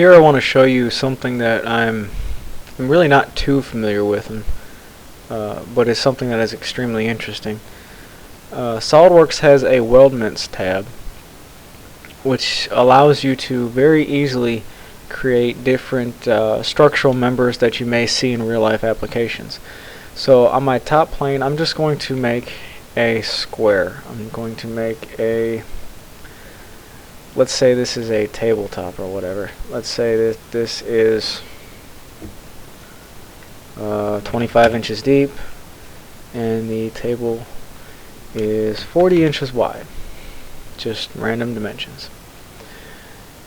Here I want to show you something that I'm really not too familiar with, but is something that is extremely interesting. SolidWorks has a Weldments tab, which allows you to very easily create different structural members that you may see in real-life applications. So on my top plane, I'm just going to make a square. I'm going to make a, let's say this is a tabletop or whatever. Let's say that this is 25 inches deep and the table is 40 inches wide. Just random dimensions.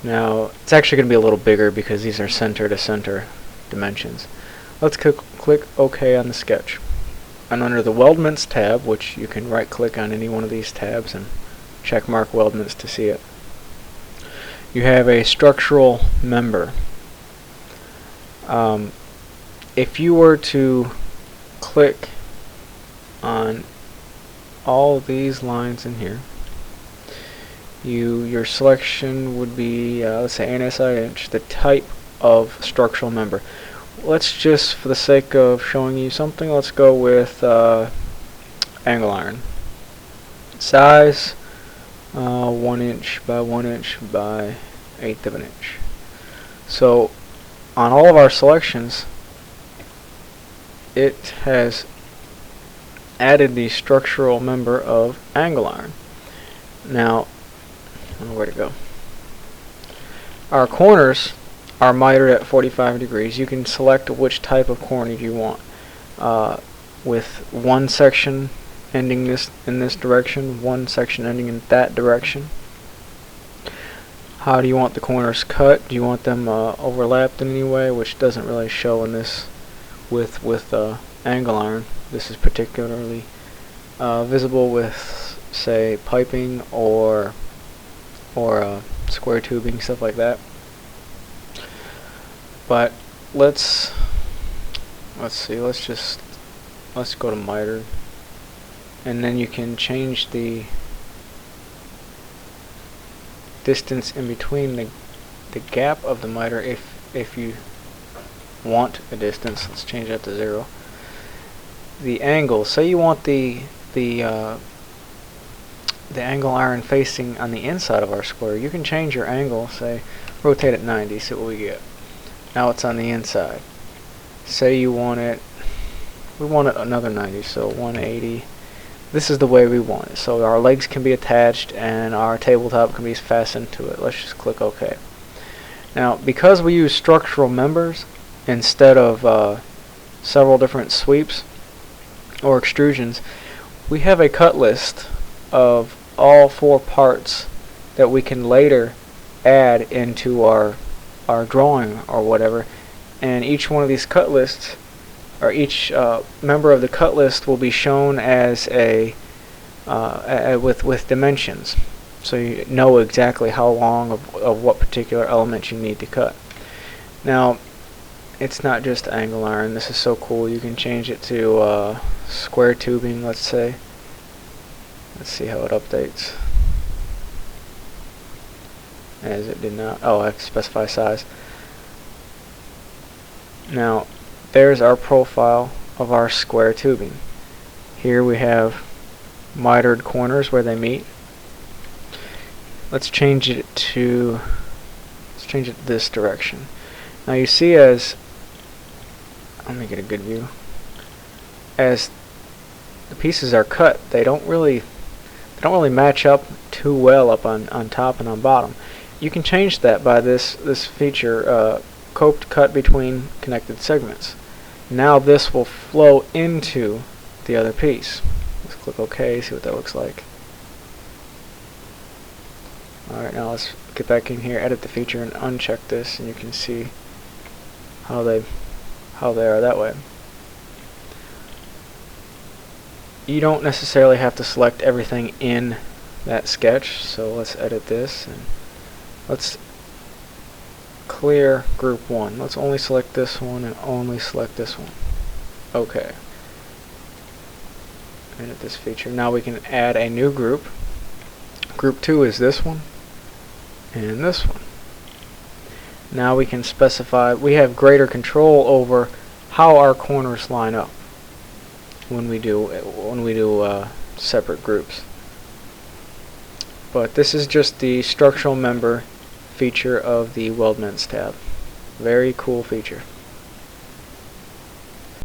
Now it's actually going to be a little bigger because these are center to center dimensions. Let's click OK on the sketch. And under the Weldments tab, which you can right click on any one of these tabs and check mark Weldments to see it, you have a structural member. If you were to click on all these lines in here, your selection would be let's say ANSI inch, the type of structural member. Let's just, for the sake of showing you something, let's go with angle iron. Size 1 inch by 1 inch by 1/8 of an inch. So on all of our selections, it has added the structural member of angle iron. Now, I don't know where to go. Our corners are mitered at 45 degrees. You can select which type of corner you want, with one section ending in this direction, one section ending in that direction. How do you want the corners cut? Do you want them overlapped in any way, which doesn't really show in this with angle iron. This is particularly visible with, say, piping or square tubing, stuff like that. But let's see. Let's go to mitered, and then you can change the distance in between the gap of the miter if you want a distance. Let's change that to 0. The angle. Say you want the angle iron facing on the inside of our square. You can change your angle. Say rotate at 90. See what we get. Now it's on the inside. Say you want it. We want it another 90. So 180. This is the way we want it. So our legs can be attached and our tabletop can be fastened to it. Let's just click OK. Now, because we use structural members instead of several different sweeps or extrusions, we have a cut list of all 4 parts that we can later add into our drawing or whatever, and each one of these cut lists, or each member of the cut list, will be shown as a with dimensions, so you know exactly how long of what particular element you need to cut. Now, it's not just angle iron. This is so cool. You can change it to square tubing, let's say. Let's see how it updates. As it did not. Oh, I have to specify size. Now, there's our profile of our square tubing. Here we have mitered corners where they meet. Let's change it to this direction. Now you see, as let me get a good view. As the pieces are cut, they don't really match up too well up on top and on bottom. You can change that by this feature, coped cut between connected segments. Now this will flow into the other piece. Let's click OK, see what that looks like. Alright, now let's get back in here, edit the feature, and uncheck this, and you can see how they are that way. You don't necessarily have to select everything in that sketch, so let's edit this and let's clear group 1. Let's only select this one and only select this one. Okay. Edit this feature. Now we can add a new group. Group 2 is this one and this one. Now we can specify, we have greater control over how our corners line up when we do separate groups. But this is just the structural member feature of the Weldments tab. Very cool feature.